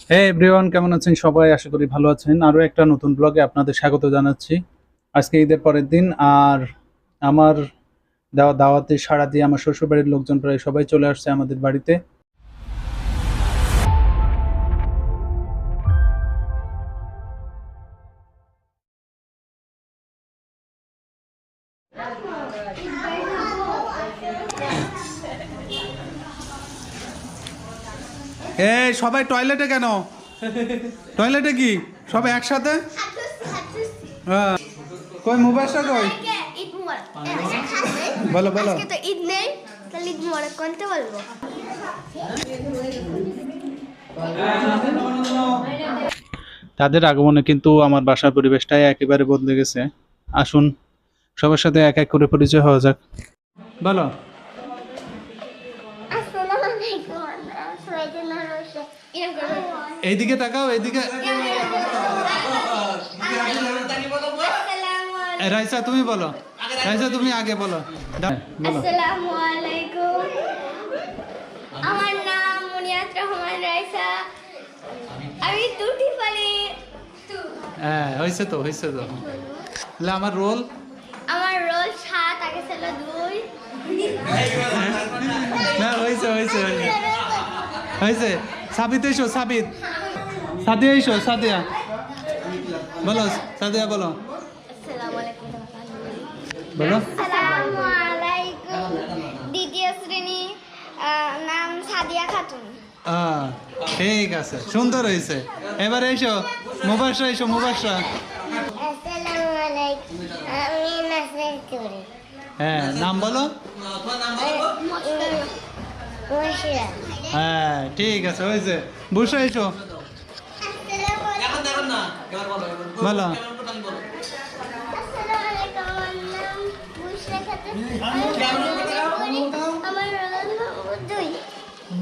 হে everyone, কেমন আছেন সবাই? আশা করি ভালো আছেন। আরও একটা নতুন ব্লগে আপনাদের স্বাগত জানাচ্ছি। আজকে ঈদের পরের দিন, আর আমার দেওয়া দাওয়াতে সাড়া দিয়ে আমার শ্বশুরবাড়ির লোকজন প্রায় সবাই চলে আসছে আমাদের বাড়িতে। এই সবাই টয়লেটে কেন? টয়লেটে কি সবাই একসাথে? হ্যাঁ, কই মুবাশা কই? ঈদ মুবারক। বলো বলো। আজকে তো ঈদ নেই, তাহলে ঈদ মুবারক কোনটা বলবো? তাদের আগমনে কিন্তু আমার বাসার পরিবেশটাই একেবারে বদলে গেছে। আসুন সবার সাথে এক এক করে পরিচয় হওয়া যাক। বলো। আসসালামু আলাইকুম। এইদিকে তাকাও, এইদিকে। রাইসা তুমি বলো, রাইসা তুমি আগে বলো। বলো। আসসালামু আলাইকুম। আমার নাম মুনিয়াত রহমান রাইসা। আমি দুটি পারি। হ্যাঁ, হয়েছে তো, হয়েছে তো। আমার রোল। আমার রোল 7, আগে ছিল 2। না, হয়েছে হয়েছে হয়েছে হয়েছে। সাবিত এসো, সাবিত। সাদিয়া এসো, সাদিয়া বলো, সাদিয়া বলো। আসসালামু আলাইকুম। বলো। আসসালামু আলাইকুম। দ্বিতীয় শ্রেণী, নাম সাদিয়া খাতুন। ঠিক আছে, সুন্দর হয়েছে। এবার এসো মুবাশরা, এসো মুবাশরা। আসসালামু আলাইকুম। আমি নাসরিন চৌধুরী। হ্যাঁ, নাম বলো। মশিরা। হ্যাঁ, ঠিক আছে, হয়েছে। বুসরা এসো, বলো। আসসালামু আলাইকুম। আমার নাম বুশরা খাতুন। আমার রোল নম্বর 2।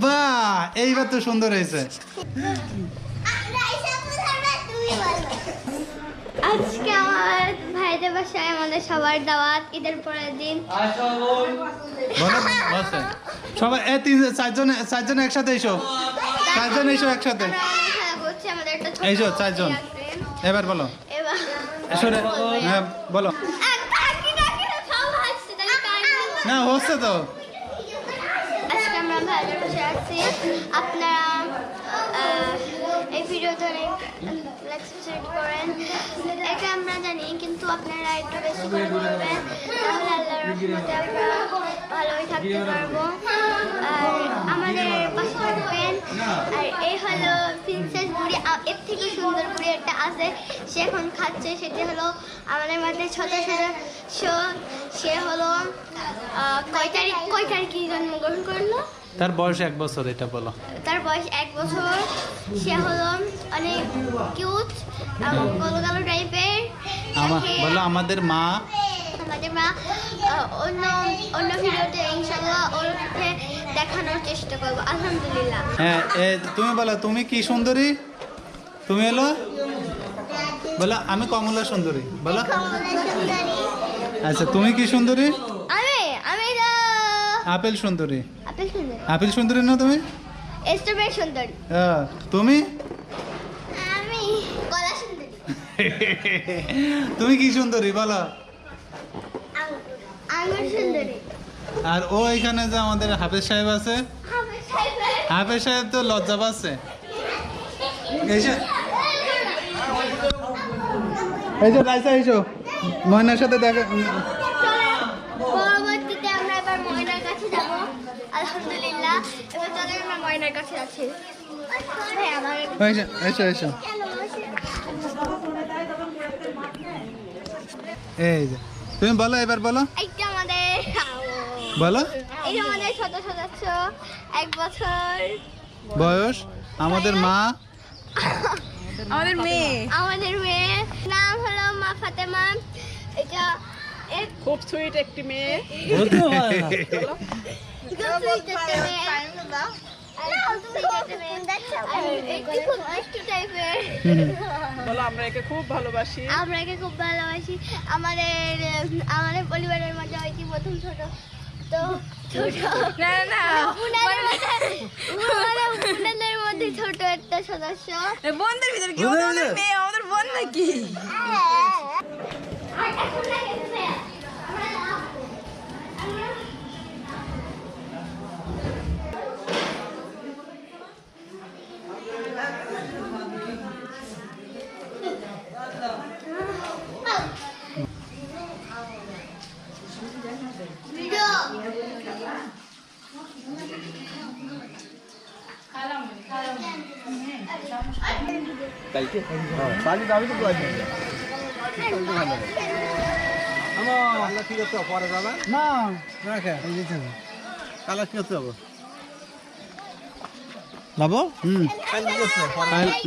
বাহ, এইবার তো সুন্দর হয়েছে। আজকে আমার ভাইদের বাসায় আমাদের সবার দাওয়াত, ঈদের পরের দিন। বলো, বসে। সবাই চারজন একসাথে এসো, চারজন এসো একসাথে। আমরা অনেক খেলা করছি, আমাদের একটা ছোট এই যে, 4 জন। ইয়ে আছে। এবার বলো। এবার এসো রে। হ্যাঁ, বলো। না, হচ্ছে তো। আজকে আমরা ভাইদের বাসায় আছি। আপনারা এই ভিডিওতে অনেক লাইক সাবস্ক্রাইব করেন, এটা আমরা জানি, কিন্তু আপনারা একটু বেশি করে করবেন, তাহলে আল্লাহর রহমতে আমরা ভালোই থাকতে পারবো। আর আমাদের পাশে থাকবেন। আর এই হলো প্রিন্সেস বুড়ি, এর থেকে সুন্দর বুড়ি একটা আছে, সে এখন খাচ্ছে। সেটি হলো আমাদের মাঝে ছোট সদস্য। সে হলো কয় তারিখে জন্মগ্রহণ করলো? তার বয়স 1 বছর, এটা বলো। তার বয়স 1 বছর। সে হলো অনেক কিউট, কালো কালো টাইপের। বলো আমাদের মা। আমাদের মা অন্য অন্য ভিডিওতে ইনশাল্লাহ ওরকে দেখানোর চেষ্টা করবো। আলহামদুলিল্লাহ। হ্যাঁ, তুমি বলো, তুমি কি সুন্দরী? তুমি এলো বলো, আমি কমলা সুন্দরী বলো। আচ্ছা, তুমি কি সুন্দরী? আমি আমি আপেল সুন্দরী। আপেল সুন্দর। আপেল সুন্দরী না তুমি? স্ট্রবেরি সুন্দর। তুমি? আমি কলা সুন্দরী। তুমি কি সুন্দরী বলো? আঙ্গুর সুন্দরী। আর ও এখানে যে আমাদের হাফেজ সাহেব আছে, হাফেজ সাহেব তো লজ্জা পাচ্ছে। এই যে রাইসা এসো, ময়নার সাথে দেখা। পরবর্তীতে আমরা এবার ময়নার কাছে যাব। আলহামদুলিল্লাহ, এবার চলে আমরা ময়নার কাছে আছি। ভাই আমার এসো এসো। এই যে তুমি বলো, এবার বলো। এইটা আমাদের বলো। এই আমাদের ছোট সদস্য, 1 বছর বয়স। আমাদের মা, আমাদের মেয়ে আমাদের মেয়ে নাম হলো মা ফাতেমা। এটা খুব সুইট একটি মেয়ে। বলো, আমরা একে খুব ভালোবাসি। আমরা একে খুব ভালোবাসি। আমাদের আমাদের পরিবারের মধ্যে হয়তো প্রথম ছোট, তো ছোট না না উনাদের মধ্যে ছোট একটা একটা সদস্য। বোনদের ভিতরে কি আমাদের মেয়ে আমাদের বোন নাকি? আর এখন না গেছে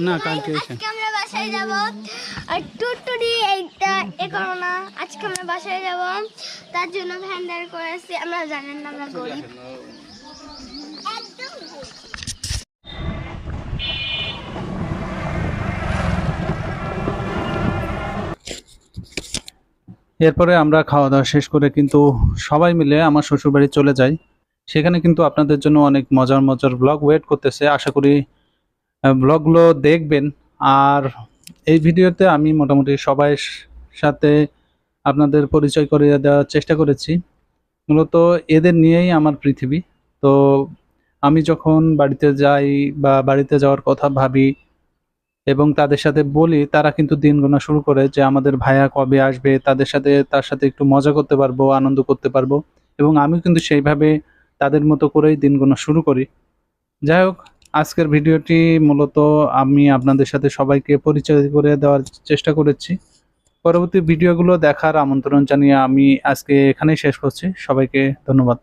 না কালকে এসে আজকে আমরা বাসায় যাব আর টুটুরি এইটা এ করো না, আজকে আমরা বাসায় যাব তার জন্য ভ্যান্ডার করেছি। আমরা জানেন না আমরা গরিব একদম। এরপরে আমরা খাওয়া দাওয়া শেষ করে কিন্তু সবাই মিলে আমার শ্বশুরবাড়ি চলে যাই। সেখানে কিন্তু আপনাদের জন্য অনেক মজার মজার ব্লগ ওয়েট করতেছে, আশা করি ব্লগগুলো দেখবেন। আর এই ভিডিওতে আমি মোটামুটি সবাই সাথে আপনাদের পরিচয় করিয়ে দেওয়ার চেষ্টা করেছি। মূলত এদের নিয়েই আমার পৃথিবী। তো আমি যখন বাড়িতে যাই বা বাড়িতে যাওয়ার কথা ভাবি এবং তাদের সাথে বলি, তারা কিন্তু দিন গোনা শুরু করে যে আমাদের ভাইয়া কবে আসবে, তার সাথে একটু মজা করতে পারবো, আনন্দ করতে পারবো। এবং আমি কিন্তু সেইভাবে তাদের মতো করেই দিন গোনা শুরু করি। যাই হোক, আজকের ভিডিওটি মূলত আমি আপনাদের সাথে সবাইকে পরিচয় করে দেওয়ার চেষ্টা করেছি। পরবর্তী ভিডিওগুলো দেখার আমন্ত্রণ জানিয়ে আমি আজকে এখানেই শেষ করছি। সবাইকে ধন্যবাদ।